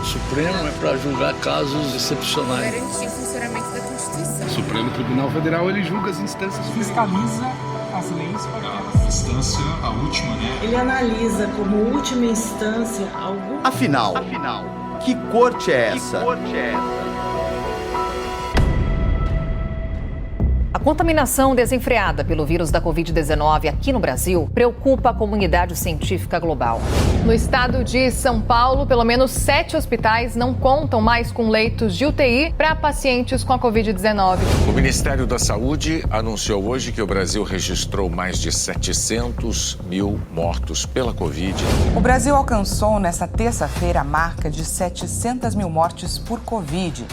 O Supremo é para julgar casos excepcionais. Garantir o funcionamento da Constituição. O Supremo Tribunal Federal, ele julga as instâncias. Fiscaliza as leis para a instância, a última, né? Ele analisa como última instância algum... Afinal, que corte é essa? A contaminação desenfreada pelo vírus da Covid-19 aqui no Brasil preocupa a comunidade científica global. No estado de São Paulo, pelo menos 7 hospitais não contam mais com leitos de UTI para pacientes com a Covid-19. O Ministério da Saúde anunciou hoje que o Brasil registrou mais de 700 mil mortos pela Covid. O Brasil alcançou nesta terça-feira a marca de 700 mil mortes por Covid.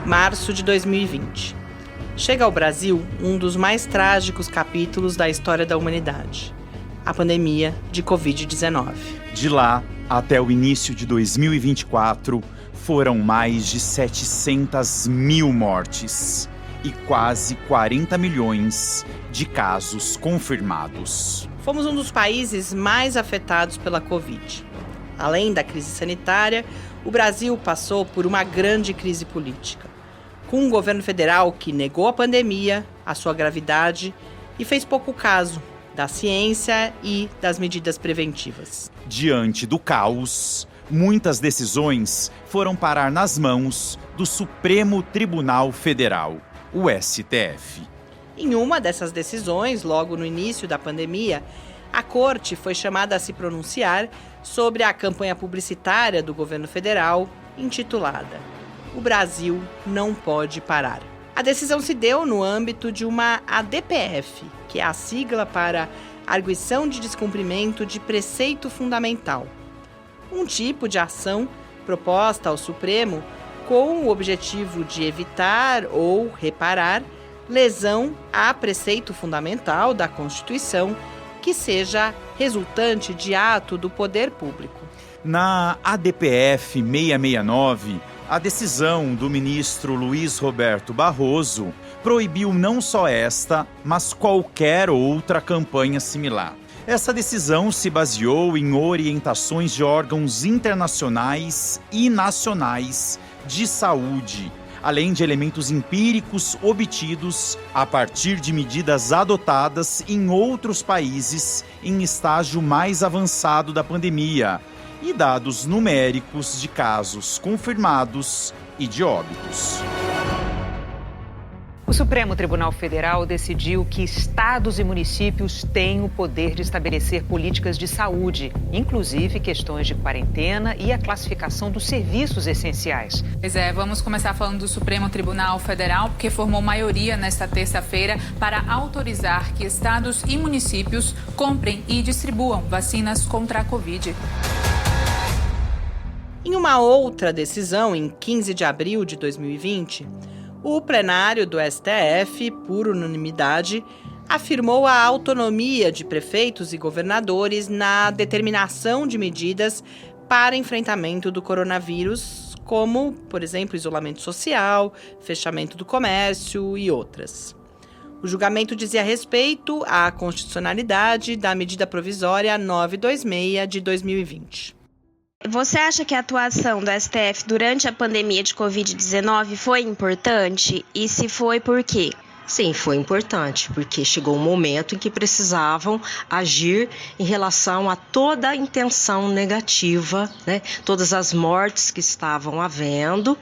Março de 2020. Chega ao Brasil um dos mais trágicos capítulos da história da humanidade: a pandemia de Covid-19. De lá até o início de 2024, foram mais de 700 mil mortes e quase 40 milhões de casos confirmados. Fomos um dos países mais afetados pela Covid. Além da crise sanitária, o Brasil passou por uma grande crise política, com um governo federal que negou a pandemia, a sua gravidade e fez pouco caso da ciência e das medidas preventivas. Diante do caos, muitas decisões foram parar nas mãos do Supremo Tribunal Federal, o STF. Em uma dessas decisões, logo no início da pandemia, a Corte foi chamada a se pronunciar sobre a campanha publicitária do governo federal, intitulada "O Brasil não pode parar". A decisão se deu no âmbito de uma ADPF, que é a sigla para Arguição de Descumprimento de Preceito Fundamental, um tipo de ação proposta ao Supremo com o objetivo de evitar ou reparar lesão a preceito fundamental da Constituição que seja resultante de ato do poder público. Na ADPF 669, a decisão do ministro Luiz Roberto Barroso proibiu não só esta, mas qualquer outra campanha similar. Essa decisão se baseou em orientações de órgãos internacionais e nacionais de saúde, além de elementos empíricos obtidos a partir de medidas adotadas em outros países em estágio mais avançado da pandemia e dados numéricos de casos confirmados e de óbitos. O Supremo Tribunal Federal decidiu que estados e municípios têm o poder de estabelecer políticas de saúde, inclusive questões de quarentena e a classificação dos serviços essenciais. Pois é, vamos começar falando do Supremo Tribunal Federal, porque formou maioria nesta terça-feira para autorizar que estados e municípios comprem e distribuam vacinas contra a Covid. Em uma outra decisão, em 15 de abril de 2020, o plenário do STF, por unanimidade, afirmou a autonomia de prefeitos e governadores na determinação de medidas para enfrentamento do coronavírus, como, por exemplo, isolamento social, fechamento do comércio e outras. O julgamento dizia respeito à constitucionalidade da medida provisória 926 de 2020. Você acha que a atuação do STF durante a pandemia de Covid-19 foi importante? E se foi, por quê? Sim, foi importante, porque chegou um momento em que precisavam agir em relação a toda a intenção negativa, né? Todas as mortes que estavam havendo,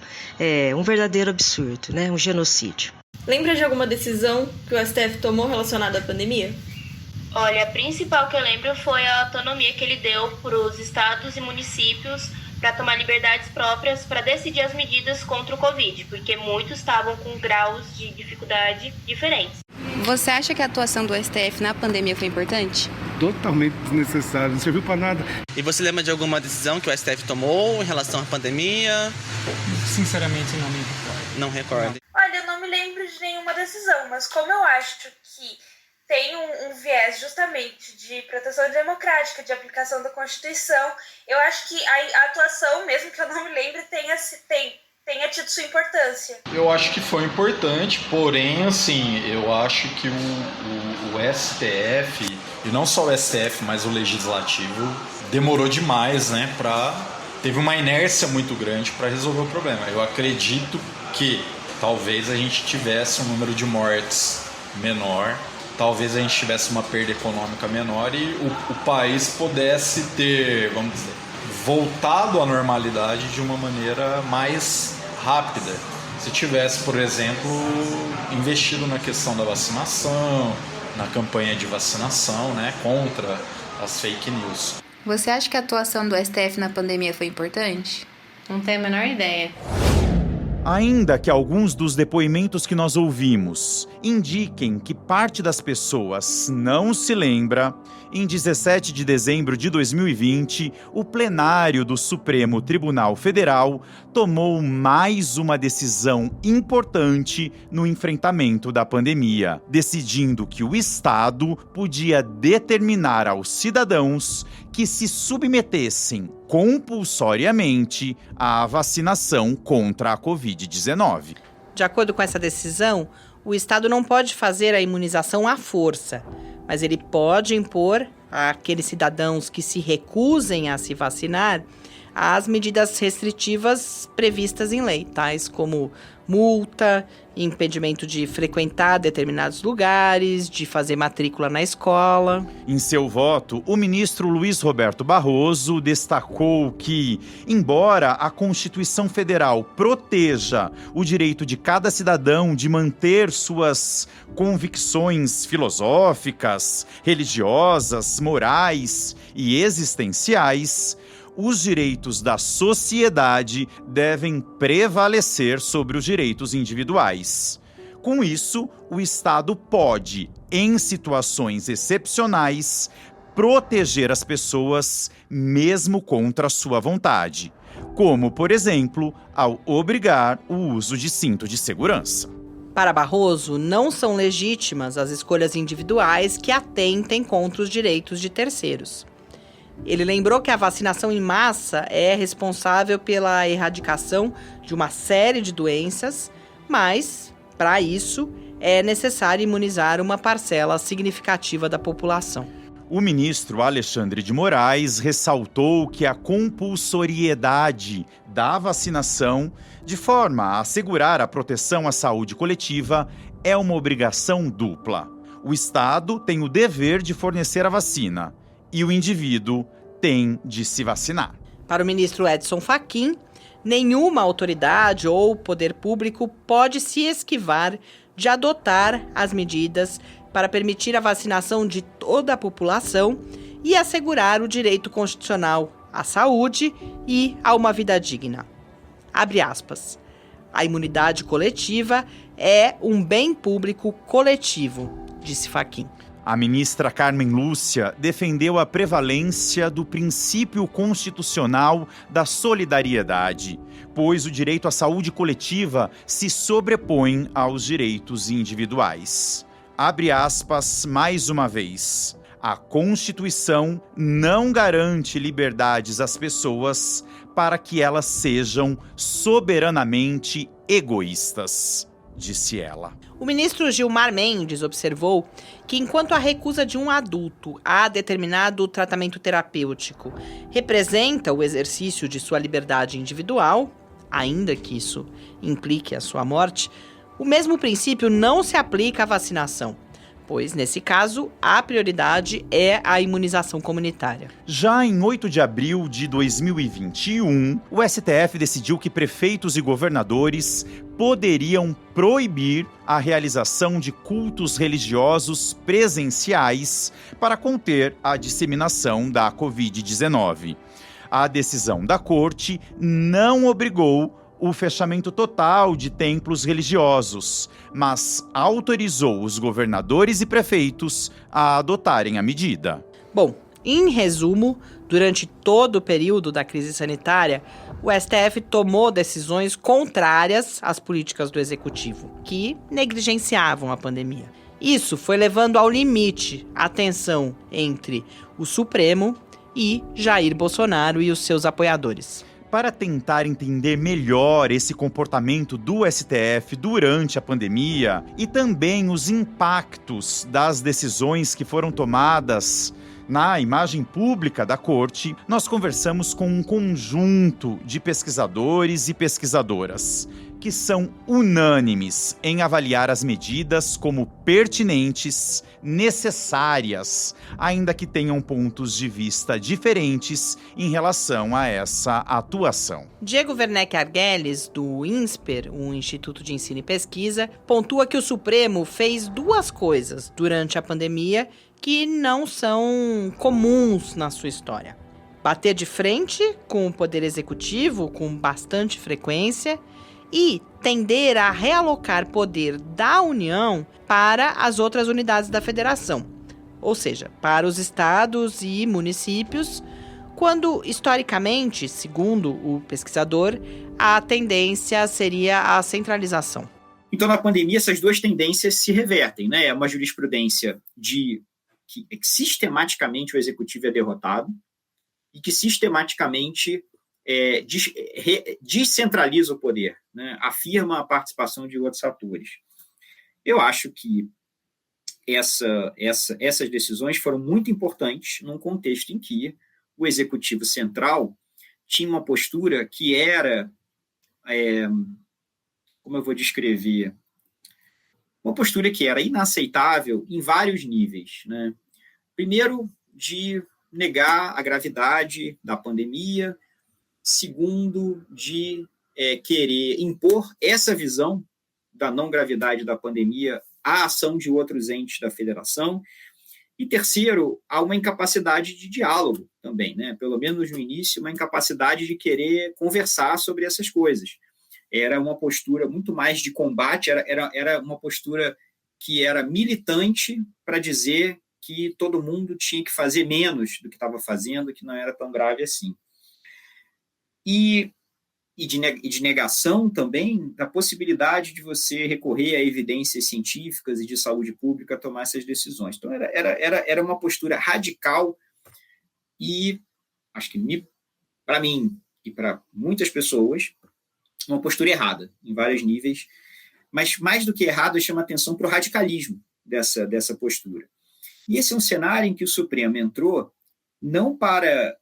um verdadeiro absurdo, né? Um genocídio. Lembra de alguma decisão que o STF tomou relacionada à pandemia? Olha, a principal que eu lembro foi a autonomia que ele deu para os estados e municípios para tomar liberdades próprias para decidir as medidas contra o Covid, porque muitos estavam com graus de dificuldade diferentes. Você acha que a atuação do STF na pandemia foi importante? Totalmente desnecessário, não serviu para nada. E você lembra de alguma decisão que o STF tomou em relação à pandemia? Sinceramente, não me recordo. Não recordo. Olha, eu não me lembro de nenhuma decisão, mas como eu acho que tem um viés justamente de proteção democrática, de aplicação da Constituição, eu acho que a atuação, mesmo que eu não me lembre, tenha tido sua importância. Eu acho que foi importante, porém, assim, eu acho que o STF e não só o STF, mas o Legislativo, demorou demais, né, teve uma inércia muito grande para resolver o problema. Eu acredito que talvez a gente tivesse um número de mortes menor, talvez a gente tivesse uma perda econômica menor e o país pudesse ter, vamos dizer, voltado à normalidade de uma maneira mais rápida. Se tivesse, por exemplo, investido na questão da vacinação, na campanha de vacinação, né, contra as fake news. Você acha que a atuação do STF na pandemia foi importante? Não tenho a menor ideia. Ainda que alguns dos depoimentos que nós ouvimos indiquem que parte das pessoas não se lembra, em 17 de dezembro de 2020, o plenário do Supremo Tribunal Federal tomou mais uma decisão importante no enfrentamento da pandemia, decidindo que o Estado podia determinar aos cidadãos que se submetessem compulsoriamente à vacinação contra a Covid-19. De acordo com essa decisão, o Estado não pode fazer a imunização à força, mas ele pode impor àqueles cidadãos que se recusem a se vacinar as medidas restritivas previstas em lei, tais como multa, impedimento de frequentar determinados lugares, de fazer matrícula na escola. Em seu voto, o ministro Luiz Roberto Barroso destacou que, embora a Constituição Federal proteja o direito de cada cidadão de manter suas convicções filosóficas, religiosas, morais e existenciais, os direitos da sociedade devem prevalecer sobre os direitos individuais. Com isso, o Estado pode, em situações excepcionais, proteger as pessoas mesmo contra sua vontade, como, por exemplo, ao obrigar o uso de cinto de segurança. Para Barroso, não são legítimas as escolhas individuais que atentem contra os direitos de terceiros. Ele lembrou que a vacinação em massa é responsável pela erradicação de uma série de doenças, mas, para isso, é necessário imunizar uma parcela significativa da população. O ministro Alexandre de Moraes ressaltou que a compulsoriedade da vacinação, de forma a assegurar a proteção à saúde coletiva, é uma obrigação dupla. O Estado tem o dever de fornecer a vacina e o indivíduo tem de se vacinar. Para o ministro Edson Fachin, nenhuma autoridade ou poder público pode se esquivar de adotar as medidas para permitir a vacinação de toda a população e assegurar o direito constitucional à saúde e a uma vida digna. Abre aspas. A imunidade coletiva é um bem público coletivo, disse Fachin. A ministra Carmen Lúcia defendeu a prevalência do princípio constitucional da solidariedade, pois o direito à saúde coletiva se sobrepõe aos direitos individuais. Abre aspas mais uma vez. A Constituição não garante liberdades às pessoas para que elas sejam soberanamente egoístas, disse ela. O ministro Gilmar Mendes observou que, enquanto a recusa de um adulto a determinado tratamento terapêutico representa o exercício de sua liberdade individual, ainda que isso implique a sua morte, o mesmo princípio não se aplica à vacinação, pois, nesse caso, a prioridade é a imunização comunitária. Já em 8 de abril de 2021, o STF decidiu que prefeitos e governadores poderiam proibir a realização de cultos religiosos presenciais para conter a disseminação da Covid-19. A decisão da Corte não obrigou o fechamento total de templos religiosos, mas autorizou os governadores e prefeitos a adotarem a medida. Bom, em resumo, durante todo o período da crise sanitária, o STF tomou decisões contrárias às políticas do Executivo, que negligenciavam a pandemia. Isso foi levando ao limite a tensão entre o Supremo e Jair Bolsonaro e os seus apoiadores. para tentar entender melhor esse comportamento do STF durante a pandemia e também os impactos das decisões que foram tomadas na imagem pública da Corte, nós conversamos com um conjunto de pesquisadores e pesquisadoras que são unânimes em avaliar as medidas como pertinentes, necessárias, ainda que tenham pontos de vista diferentes em relação a essa atuação. Diego Werneck Arguelles, do INSPER, o Instituto de Ensino e Pesquisa, pontua que o Supremo fez duas coisas durante a pandemia que não são comuns na sua história. Bater de frente com o Poder Executivo com bastante frequência e tender a realocar poder da União para as outras unidades da Federação, ou seja, para os estados e municípios, quando, historicamente, segundo o pesquisador, a tendência seria a centralização. Então, na pandemia, essas duas tendências se revertem, né? É uma jurisprudência de que sistematicamente o Executivo é derrotado e que sistematicamente descentraliza o poder, né? Afirma a participação de outros atores. Eu acho que essas decisões foram muito importantes num contexto em que o Executivo Central tinha uma postura que era, como eu vou descrever, uma postura que era inaceitável em vários níveis, né? Primeiro, de negar a gravidade da pandemia. Segundo, de querer impor essa visão da não gravidade da pandemia à ação de outros entes da federação. E terceiro, há uma incapacidade de diálogo também, né? Pelo menos no início, uma incapacidade de querer conversar sobre essas coisas. Era uma postura muito mais de combate, era uma postura que era militante para dizer que todo mundo tinha que fazer menos do que estava fazendo, que não era tão grave assim. E de negação também da possibilidade de você recorrer a evidências científicas e de saúde pública a tomar essas decisões. Então, era uma postura radical e, acho que para mim e para muitas pessoas, uma postura errada, em vários níveis, mas mais do que errado, eu chamo a atenção para o radicalismo dessa postura. E esse é um cenário em que o Supremo entrou não para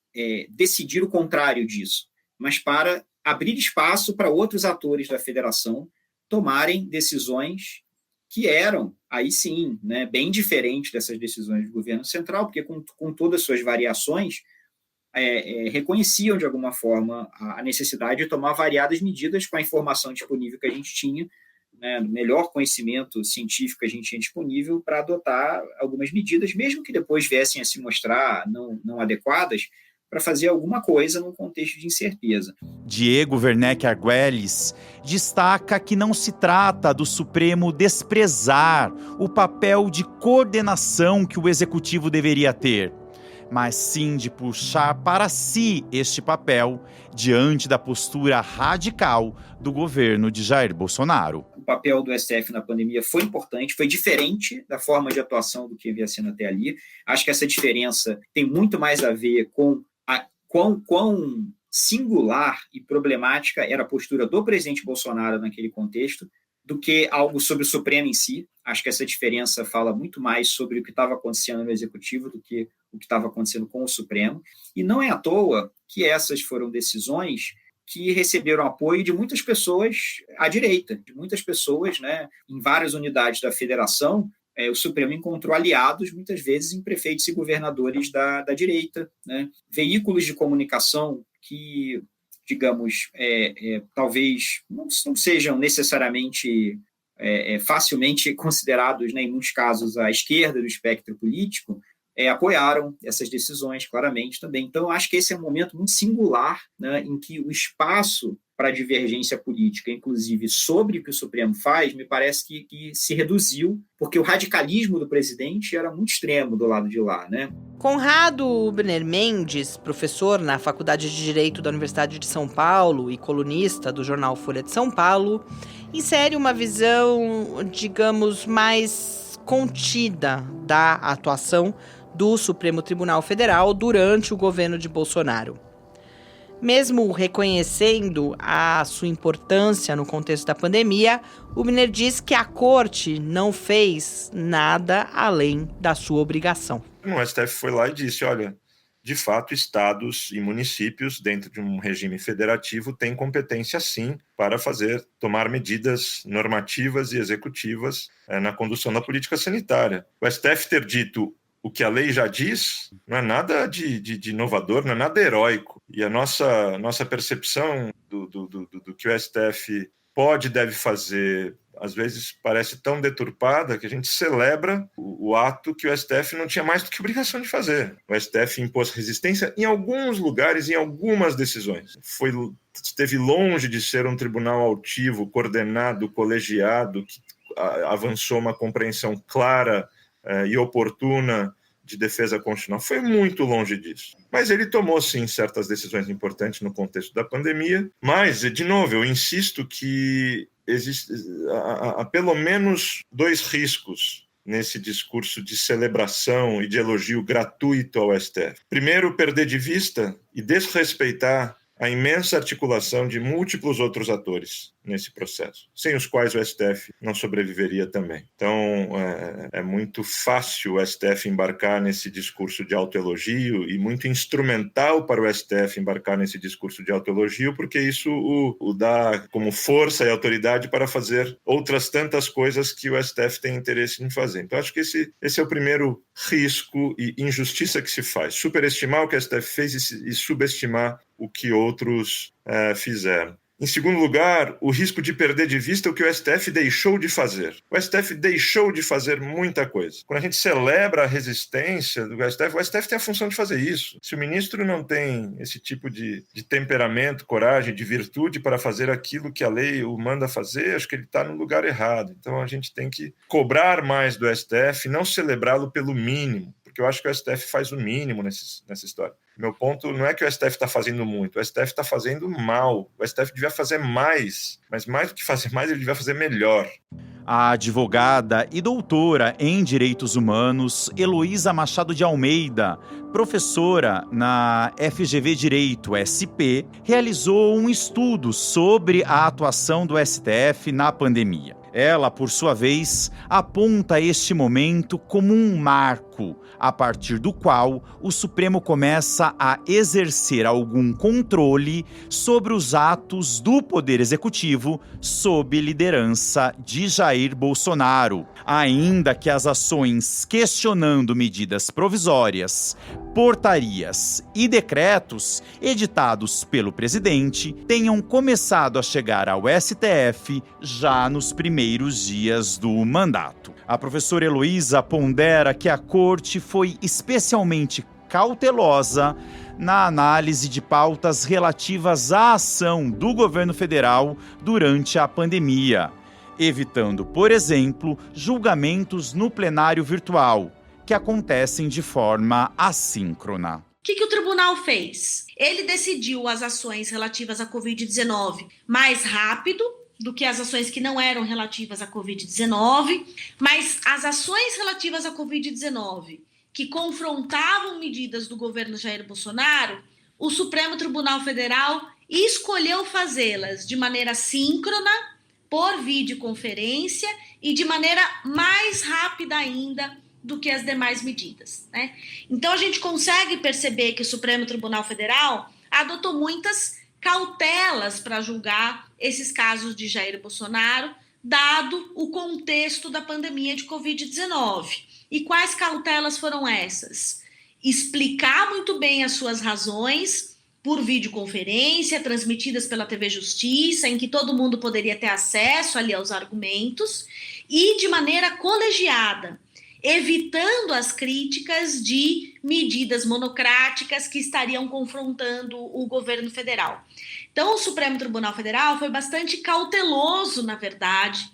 decidir o contrário disso, mas para abrir espaço para outros atores da federação tomarem decisões que eram, aí sim, né, bem diferentes dessas decisões do governo central, porque com todas as suas variações, reconheciam de alguma forma a necessidade de tomar variadas medidas com a informação disponível que a gente tinha, né, no melhor conhecimento científico que a gente tinha disponível para adotar algumas medidas, mesmo que depois viessem a se mostrar não adequadas, para fazer alguma coisa num contexto de incerteza. Diego Werneck Arguelles destaca que não se trata do Supremo desprezar o papel de coordenação que o Executivo deveria ter, mas sim de puxar para si este papel diante da postura radical do governo de Jair Bolsonaro. O papel do STF na pandemia foi importante, foi diferente da forma de atuação do que havia sendo até ali. Acho que essa diferença tem muito mais a ver com quão singular e problemática era a postura do presidente Bolsonaro naquele contexto do que algo sobre o Supremo em si. Acho que essa diferença fala muito mais sobre o que estava acontecendo no Executivo do que o que estava acontecendo com o Supremo. E não é à toa que essas foram decisões que receberam apoio de muitas pessoas à direita, de muitas pessoas, né, em várias unidades da federação. O Supremo encontrou aliados, muitas vezes, em prefeitos e governadores da direita, né? Veículos de comunicação que, digamos, talvez não sejam necessariamente facilmente considerados, né, em muitos casos, à esquerda do espectro político, apoiaram essas decisões claramente também. Então, eu acho que esse é um momento muito singular, né, em que o espaço para a divergência política, inclusive sobre o que o Supremo faz, me parece que se reduziu, porque o radicalismo do presidente era muito extremo do lado de lá, né? Conrado Brenner Mendes, professor na Faculdade de Direito da Universidade de São Paulo e colunista do jornal Folha de São Paulo, insere uma visão, digamos, mais contida da atuação do Supremo Tribunal Federal durante o governo de Bolsonaro. Mesmo reconhecendo a sua importância no contexto da pandemia, o Winer diz que a corte não fez nada além da sua obrigação. O STF foi lá e disse, olha, de fato, estados e municípios, dentro de um regime federativo, têm competência, sim, para tomar medidas normativas e executivas na condução da política sanitária. O STF ter dito o que a lei já diz não é nada de inovador, não é nada heróico. E a nossa percepção do que o STF pode e deve fazer, às vezes parece tão deturpada que a gente celebra o ato que o STF não tinha mais do que obrigação de fazer. O STF impôs resistência em alguns lugares, em algumas decisões. Esteve longe de ser um tribunal altivo, coordenado, colegiado, que avançou uma compreensão clara e oportuna de defesa constitucional. Foi muito longe disso. Mas ele tomou, sim, certas decisões importantes no contexto da pandemia. Mas, de novo, eu insisto que há pelo menos 2 riscos nesse discurso de celebração e de elogio gratuito ao STF. Primeiro, perder de vista e desrespeitar a imensa articulação de múltiplos outros atores nesse processo, sem os quais o STF não sobreviveria também. Então, é muito fácil o STF embarcar nesse discurso de autoelogio e muito instrumental para o STF embarcar nesse discurso de autoelogio, porque isso o dá como força e autoridade para fazer outras tantas coisas que o STF tem interesse em fazer. Então, acho que esse é o primeiro risco e injustiça que se faz, superestimar o que o STF fez e subestimar o que outros fizeram. Em segundo lugar, o risco de perder de vista o que o STF deixou de fazer. O STF deixou de fazer muita coisa. Quando a gente celebra a resistência do STF, o STF tem a função de fazer isso. Se o ministro não tem esse tipo de temperamento, coragem, de virtude para fazer aquilo que a lei o manda fazer, acho que ele está no lugar errado. Então a gente tem que cobrar mais do STF, não celebrá-lo pelo mínimo, porque eu acho que o STF faz o mínimo nessa história. Meu ponto não é que o STF está fazendo muito, o STF está fazendo mal. O STF devia fazer mais, mas mais do que fazer mais, ele devia fazer melhor. A advogada e doutora em Direitos Humanos, Heloísa Machado de Almeida, professora na FGV Direito, SP, realizou um estudo sobre a atuação do STF na pandemia. Ela, por sua vez, aponta este momento como um marco, a partir do qual o Supremo começa a exercer algum controle sobre os atos do Poder Executivo sob liderança de Jair Bolsonaro, ainda que as ações questionando medidas provisórias, portarias e decretos editados pelo presidente tenham começado a chegar ao STF já nos primeiros dias do mandato. A professora Heloísa pondera que a corte foi especialmente cautelosa na análise de pautas relativas à ação do governo federal durante a pandemia, evitando, por exemplo, julgamentos no plenário virtual, que acontecem de forma assíncrona. O que o tribunal fez? Ele decidiu as ações relativas à Covid-19 mais rápido do que as ações que não eram relativas à Covid-19, mas as ações relativas à Covid-19 que confrontavam medidas do governo Jair Bolsonaro, o Supremo Tribunal Federal escolheu fazê-las de maneira síncrona, por videoconferência e de maneira mais rápida ainda do que as demais medidas, né? Então a gente consegue perceber que o Supremo Tribunal Federal adotou muitas cautelas para julgar esses casos de Jair Bolsonaro, dado o contexto da pandemia de Covid-19. E quais cautelas foram essas? Explicar muito bem as suas razões por videoconferência, transmitidas pela TV Justiça, em que todo mundo poderia ter acesso ali aos argumentos, e de maneira colegiada, evitando as críticas de medidas monocráticas que estariam confrontando o governo federal. Então, o Supremo Tribunal Federal foi bastante cauteloso, na verdade,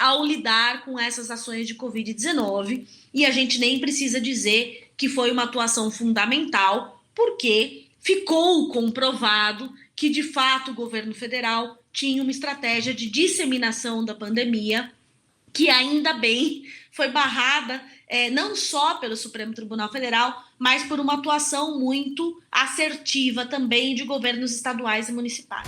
ao lidar com essas ações de Covid-19, e a gente nem precisa dizer que foi uma atuação fundamental, porque ficou comprovado que, de fato, o governo federal tinha uma estratégia de disseminação da pandemia que ainda bem foi barrada não só pelo Supremo Tribunal Federal, mas por uma atuação muito assertiva também de governos estaduais e municipais.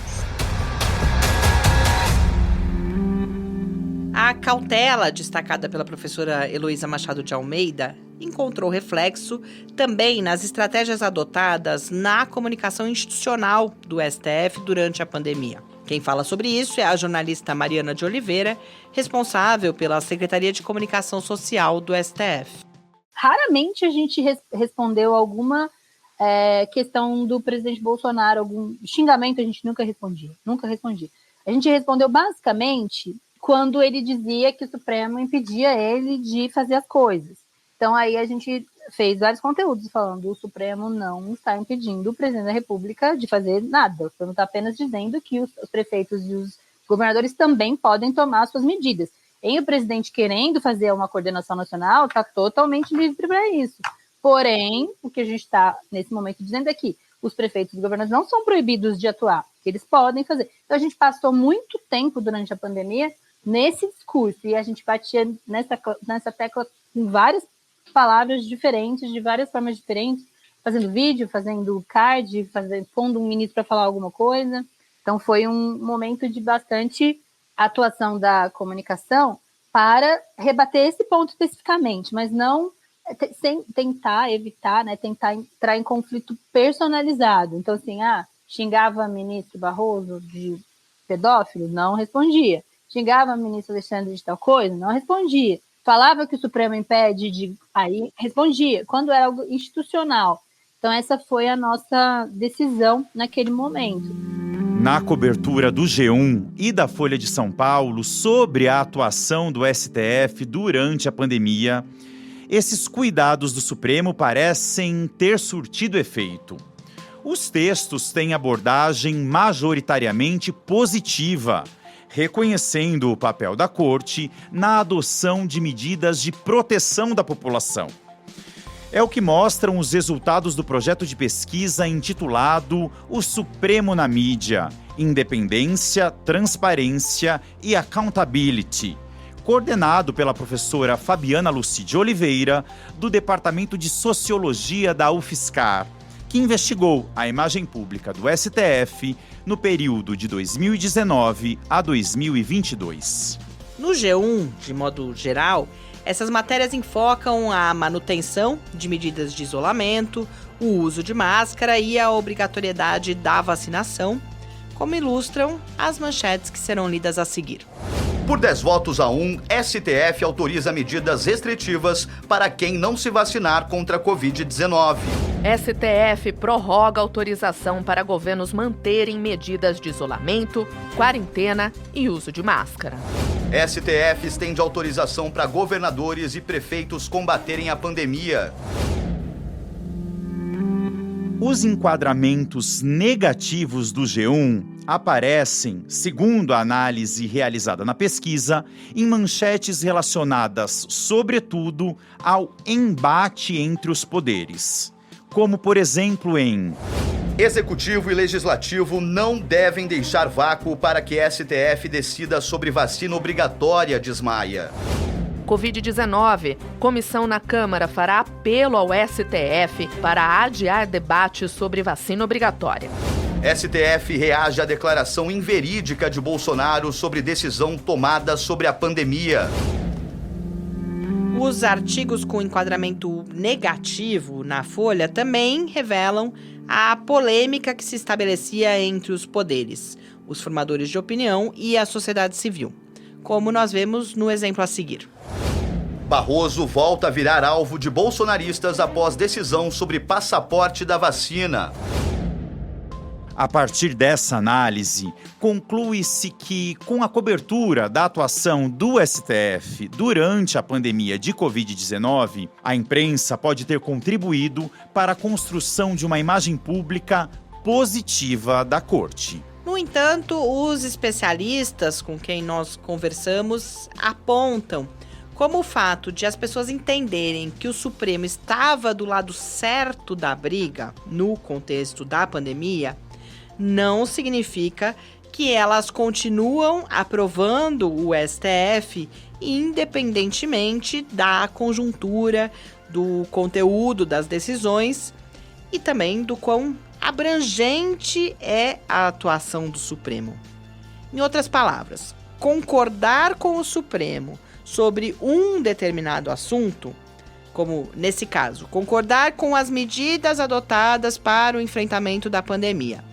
A cautela destacada pela professora Heloísa Machado de Almeida encontrou reflexo também nas estratégias adotadas na comunicação institucional do STF durante a pandemia. Quem fala sobre isso é a jornalista Mariana de Oliveira, responsável pela Secretaria de Comunicação Social do STF. Raramente a gente respondeu alguma questão do presidente Bolsonaro, algum xingamento a gente nunca respondia. A gente respondeu basicamente quando ele dizia que o Supremo impedia ele de fazer as coisas. Então aí a gente fez vários conteúdos falando: o Supremo não está impedindo o presidente da República de fazer nada. O Supremo está apenas dizendo que os prefeitos e os governadores também podem tomar suas medidas. E o presidente querendo fazer uma coordenação nacional está totalmente livre para isso. Porém, o que a gente está nesse momento dizendo é que os prefeitos e os governadores não são proibidos de atuar, que eles podem fazer. Então a gente passou muito tempo durante a pandemia nesse discurso, e a gente batia nessa tecla com várias palavras diferentes, de várias formas diferentes, fazendo vídeo, fazendo card, pondo um ministro para falar alguma coisa. Então foi um momento de bastante atuação da comunicação para rebater esse ponto especificamente, mas não sem tentar evitar, tentar entrar em conflito personalizado. Então, assim, xingava o ministro Barroso de pedófilo, não respondia. Xingava o ministro Alexandre de tal coisa, não respondia. Falava que o Supremo impede aí respondia. Quando era algo institucional. Então, essa foi a nossa decisão naquele momento. Na cobertura do G1 e da Folha de São Paulo sobre a atuação do STF durante a pandemia, esses cuidados do Supremo parecem ter surtido efeito. Os textos têm abordagem majoritariamente positiva, reconhecendo o papel da Corte na adoção de medidas de proteção da população. É o que mostram os resultados do projeto de pesquisa intitulado O Supremo na Mídia: Independência, Transparência e Accountability, coordenado pela professora Fabiana Lucy de Oliveira, do Departamento de Sociologia da UFSCar, que investigou a imagem pública do STF no período de 2019 a 2022. No G1, de modo geral, essas matérias enfocam a manutenção de medidas de isolamento, o uso de máscara e a obrigatoriedade da vacinação, como ilustram as manchetes que serão lidas a seguir. Por 10 votos a 1, STF autoriza medidas restritivas para quem não se vacinar contra a Covid-19. STF prorroga autorização para governos manterem medidas de isolamento, quarentena e uso de máscara. STF estende autorização para governadores e prefeitos combaterem a pandemia. Os enquadramentos negativos do G1 aparecem, segundo a análise realizada na pesquisa, em manchetes relacionadas, sobretudo, ao embate entre os poderes. Como, por exemplo, em Executivo e Legislativo não devem deixar vácuo para que STF decida sobre vacina obrigatória, diz Maia. Covid-19. Comissão na Câmara fará apelo ao STF para adiar debate sobre vacina obrigatória. STF reage à declaração inverídica de Bolsonaro sobre decisão tomada sobre a pandemia. Os artigos com enquadramento negativo na Folha também revelam a polêmica que se estabelecia entre os poderes, os formadores de opinião e a sociedade civil, como nós vemos no exemplo a seguir. Barroso volta a virar alvo de bolsonaristas após decisão sobre passaporte da vacina. A partir dessa análise, conclui-se que, com a cobertura da atuação do STF durante a pandemia de Covid-19, a imprensa pode ter contribuído para a construção de uma imagem pública positiva da Corte. No entanto, os especialistas com quem nós conversamos apontam como o fato de as pessoas entenderem que o Supremo estava do lado certo da briga no contexto da pandemia não significa que elas continuam aprovando o STF independentemente da conjuntura, do conteúdo das decisões e também do quão abrangente é a atuação do Supremo. Em outras palavras, concordar com o Supremo sobre um determinado assunto, como nesse caso, concordar com as medidas adotadas para o enfrentamento da pandemia.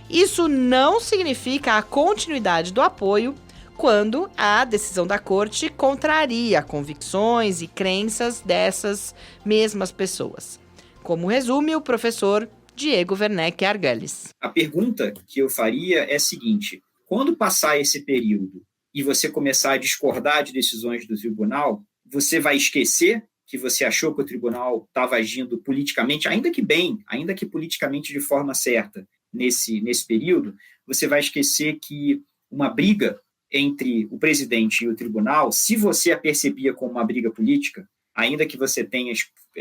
Isso não significa a continuidade do apoio quando a decisão da Corte contraria convicções e crenças dessas mesmas pessoas. Como resume o professor Diego Werneck Arguelles. A pergunta que eu faria é a seguinte: quando passar esse período e você começar a discordar de decisões do tribunal, você vai esquecer que você achou que o tribunal estava agindo politicamente, ainda que bem, ainda que politicamente de forma certa nesse período? Você vai esquecer que uma briga entre o presidente e o tribunal, se você a percebia como uma briga política, ainda que você tenha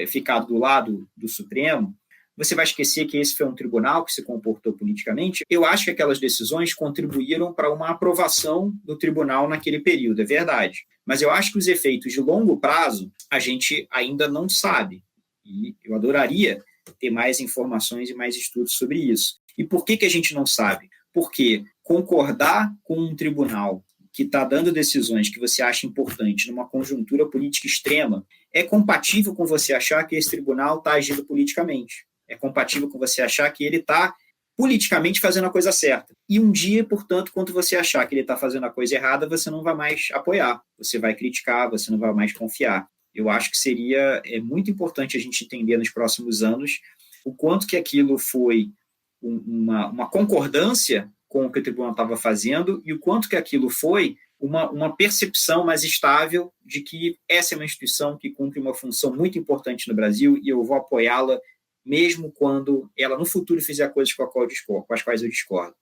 ficado do lado do Supremo, você vai esquecer que esse foi um tribunal que se comportou politicamente? Eu acho que aquelas decisões contribuíram para uma aprovação do tribunal naquele período, é verdade. Mas eu acho que os efeitos de longo prazo a gente ainda não sabe. E eu adoraria ter mais informações e mais estudos sobre isso. E por que a gente não sabe? Porque concordar com um tribunal que está dando decisões que você acha importante numa conjuntura política extrema é compatível com você achar que esse tribunal está agindo politicamente. É compatível com você achar que ele está politicamente fazendo a coisa certa. E um dia, portanto, quando você achar que ele está fazendo a coisa errada, você não vai mais apoiar, você vai criticar, você não vai mais confiar. Eu acho que seria muito importante a gente entender nos próximos anos o quanto que aquilo foi uma concordância com o que o tribunal estava fazendo e o quanto que aquilo foi uma percepção mais estável de que essa é uma instituição que cumpre uma função muito importante no Brasil e eu vou apoiá-la mesmo quando ela no futuro fizer coisas com as quais eu discordo.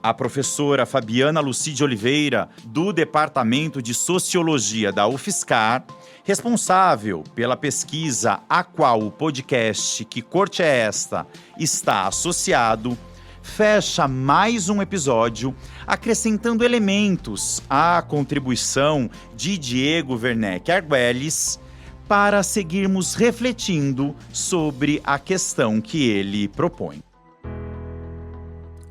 A professora Fabiana Lucide Oliveira, do Departamento de Sociologia da UFSCar, responsável pela pesquisa a qual o podcast Que Corte é Esta está associado, fecha mais um episódio acrescentando elementos à contribuição de Diego Werneck Arguelles para seguirmos refletindo sobre a questão que ele propõe.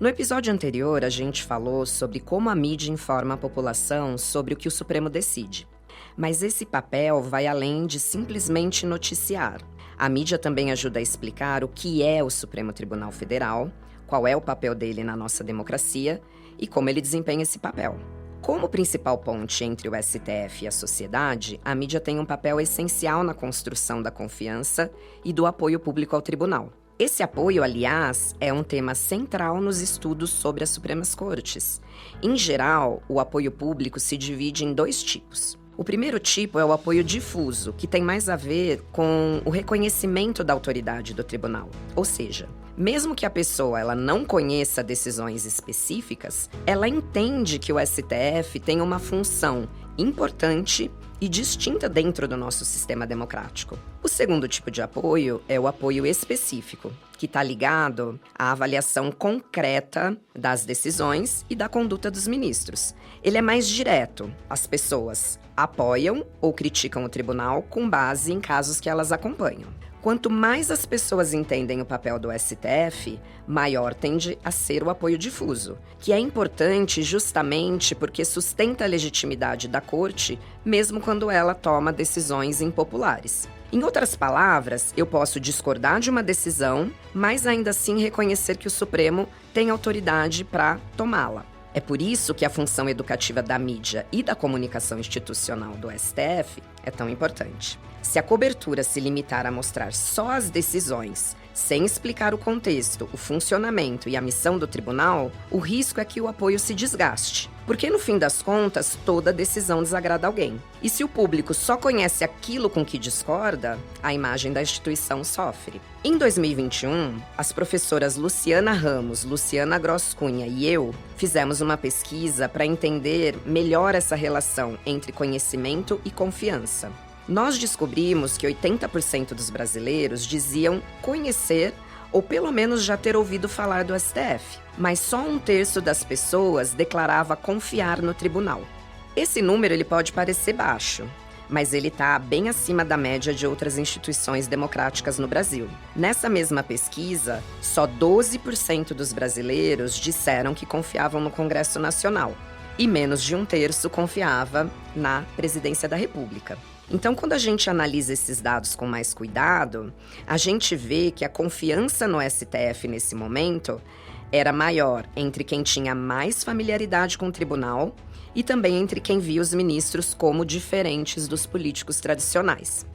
No episódio anterior, a gente falou sobre como a mídia informa a população sobre o que o Supremo decide. Mas esse papel vai além de simplesmente noticiar. A mídia também ajuda a explicar o que é o Supremo Tribunal Federal, qual é o papel dele na nossa democracia e como ele desempenha esse papel. Como principal ponte entre o STF e a sociedade, a mídia tem um papel essencial na construção da confiança e do apoio público ao tribunal. Esse apoio, aliás, é um tema central nos estudos sobre as Supremas Cortes. Em geral, o apoio público se divide em dois tipos. O primeiro tipo é o apoio difuso, que tem mais a ver com o reconhecimento da autoridade do tribunal. Ou seja, mesmo que a pessoa ela não conheça decisões específicas, ela entende que o STF tem uma função importante e distinta dentro do nosso sistema democrático. O segundo tipo de apoio é o apoio específico, que está ligado à avaliação concreta das decisões e da conduta dos ministros. Ele é mais direto. As pessoas apoiam ou criticam o tribunal com base em casos que elas acompanham. Quanto mais as pessoas entendem o papel do STF, maior tende a ser o apoio difuso, que é importante justamente porque sustenta a legitimidade da Corte, mesmo quando ela toma decisões impopulares. Em outras palavras, eu posso discordar de uma decisão, mas ainda assim reconhecer que o Supremo tem autoridade para tomá-la. É por isso que a função educativa da mídia e da comunicação institucional do STF é tão importante. Se a cobertura se limitar a mostrar só as decisões, sem explicar o contexto, o funcionamento e a missão do tribunal, o risco é que o apoio se desgaste. Porque, no fim das contas, toda decisão desagrada alguém. E se o público só conhece aquilo com que discorda, a imagem da instituição sofre. Em 2021, as professoras Luciana Ramos, Luciana Gross Cunha e eu fizemos uma pesquisa para entender melhor essa relação entre conhecimento e confiança. Nós descobrimos que 80% dos brasileiros diziam conhecer ou pelo menos já ter ouvido falar do STF. Mas só 1/3 das pessoas declarava confiar no tribunal. Esse número ele pode parecer baixo, mas ele está bem acima da média de outras instituições democráticas no Brasil. Nessa mesma pesquisa, só 12% dos brasileiros disseram que confiavam no Congresso Nacional, e menos de 1/3 confiava na Presidência da República. Então, quando a gente analisa esses dados com mais cuidado, a gente vê que a confiança no STF nesse momento era maior entre quem tinha mais familiaridade com o tribunal e também entre quem via os ministros como diferentes dos políticos tradicionais.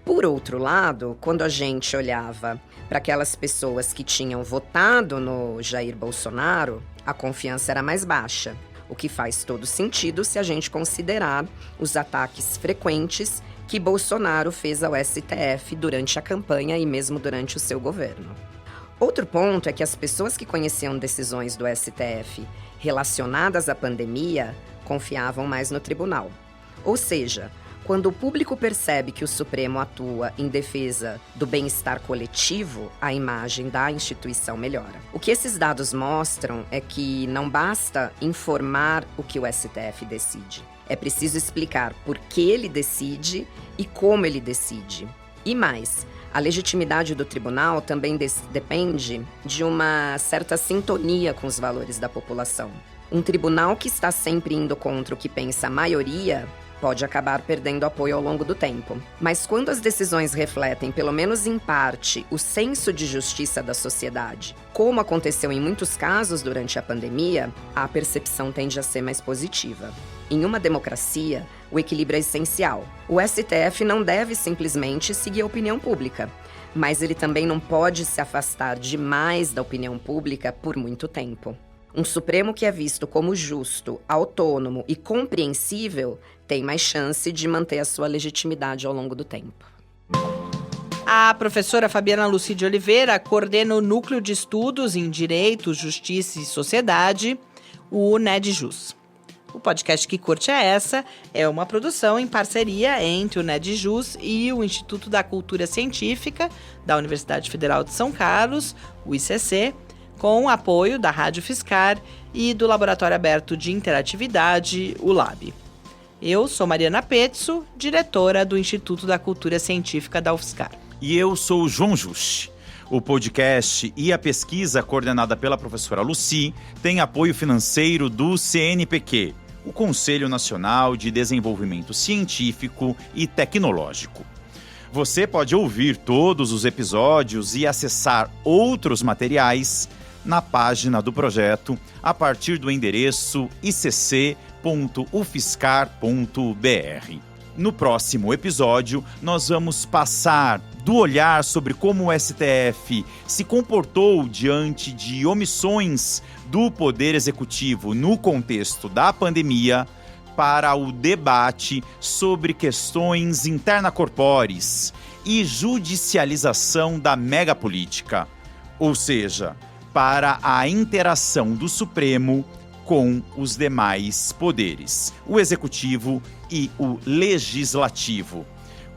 Por outro lado, quando a gente olhava para aquelas pessoas que tinham votado no Jair Bolsonaro, a confiança era mais baixa, o que faz todo sentido se a gente considerar os ataques frequentes que Bolsonaro fez ao STF durante a campanha e mesmo durante o seu governo. Outro ponto é que as pessoas que conheciam decisões do STF relacionadas à pandemia confiavam mais no tribunal. Ou seja, quando o público percebe que o Supremo atua em defesa do bem-estar coletivo, a imagem da instituição melhora. O que esses dados mostram é que não basta informar o que o STF decide. É preciso explicar por que ele decide e como ele decide. E mais, a legitimidade do tribunal também depende de uma certa sintonia com os valores da população. Um tribunal que está sempre indo contra o que pensa a maioria pode acabar perdendo apoio ao longo do tempo. Mas quando as decisões refletem, pelo menos em parte, o senso de justiça da sociedade, como aconteceu em muitos casos durante a pandemia, a percepção tende a ser mais positiva. Em uma democracia, o equilíbrio é essencial. O STF não deve simplesmente seguir a opinião pública, mas ele também não pode se afastar demais da opinião pública por muito tempo. Um Supremo que é visto como justo, autônomo e compreensível tem mais chance de manter a sua legitimidade ao longo do tempo. A professora Fabiana Lucy de Oliveira coordena o Núcleo de Estudos em Direito, Justiça e Sociedade, o NEDJUS. O podcast Que Corte é Essa é uma produção em parceria entre o NEDJUS e o Instituto da Cultura Científica da Universidade Federal de São Carlos, o ICC, com o apoio da Rádio Fiscar e do Laboratório Aberto de Interatividade, o LAB. Eu sou Mariana Pezzo, diretora do Instituto da Cultura Científica da UFSCar. E eu sou o João Juste. O podcast e a pesquisa coordenada pela professora Lucy tem apoio financeiro do CNPq, o Conselho Nacional de Desenvolvimento Científico e Tecnológico. Você pode ouvir todos os episódios e acessar outros materiais na página do projeto a partir do endereço icc.ufscar.br. No próximo episódio, nós vamos passar do olhar sobre como o STF se comportou diante de omissões do Poder Executivo no contexto da pandemia para o debate sobre questões interna-corpóreas e judicialização da megapolítica, ou seja, para a interação do Supremo com os demais poderes, o Executivo e o Legislativo,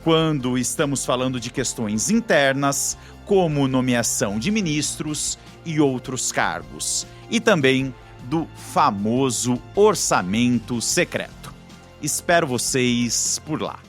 quando estamos falando de questões internas, como nomeação de ministros e outros cargos, e também do famoso orçamento secreto. Espero vocês por lá.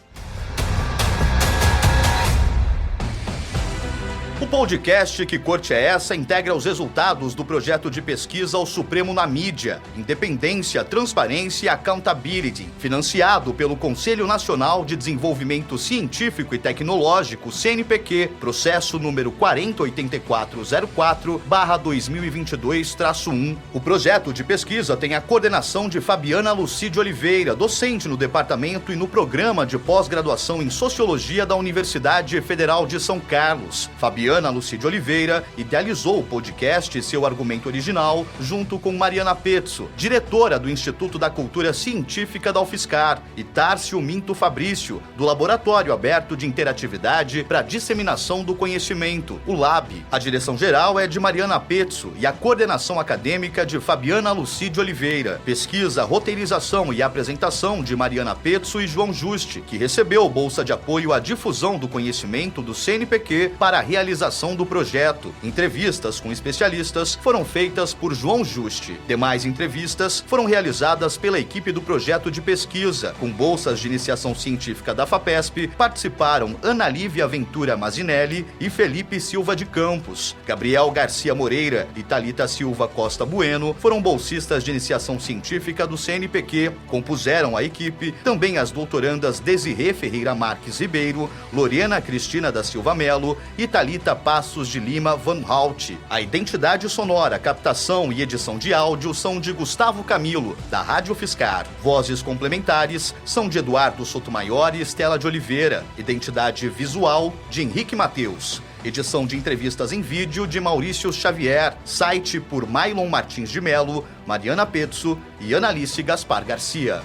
O podcast Que Corte é Essa integra os resultados do projeto de pesquisa O Supremo na Mídia, Independência, Transparência e Accountability, financiado pelo Conselho Nacional de Desenvolvimento Científico e Tecnológico, CNPq, processo número 4084/2022-1. O projeto de pesquisa tem a coordenação de Fabiana Lucy de Oliveira, docente no departamento e no programa de pós-graduação em Sociologia da Universidade Federal de São Carlos. Fabiana Lucy de Oliveira idealizou o podcast e seu argumento original junto com Mariana Pezzo, diretora do Instituto da Cultura Científica da UFSCar, e Tárcio Minto Fabrício, do Laboratório Aberto de Interatividade para a Disseminação do Conhecimento, o LAB. A direção-geral é de Mariana Pezzo e a coordenação acadêmica de Fabiana Lucy de Oliveira. Pesquisa, roteirização e apresentação de Mariana Pezzo e João Juste, que recebeu bolsa de apoio à difusão do conhecimento do CNPq para realizar realização do projeto. Entrevistas com especialistas foram feitas por João Juste. Demais entrevistas foram realizadas pela equipe do projeto de pesquisa. Com bolsas de iniciação científica da FAPESP, participaram Ana Lívia Ventura Mazinelli e Felipe Silva de Campos. Gabriel Garcia Moreira e Thalita Silva Costa Bueno foram bolsistas de iniciação científica do CNPq. Compuseram a equipe também as doutorandas Desirê Ferreira Marques Ribeiro, Lorena Cristina da Silva Melo e Thalita Passos de Lima Van Hout. A identidade sonora, captação e edição de áudio são de Gustavo Camilo, da Rádio Fiscar. Vozes complementares são de Eduardo Sotomayor e Estela de Oliveira. Identidade visual de Henrique Mateus. Edição de entrevistas em vídeo de Maurício Xavier. Site por Mailon Martins de Melo, Mariana Petzo e Analice Gaspar Garcia.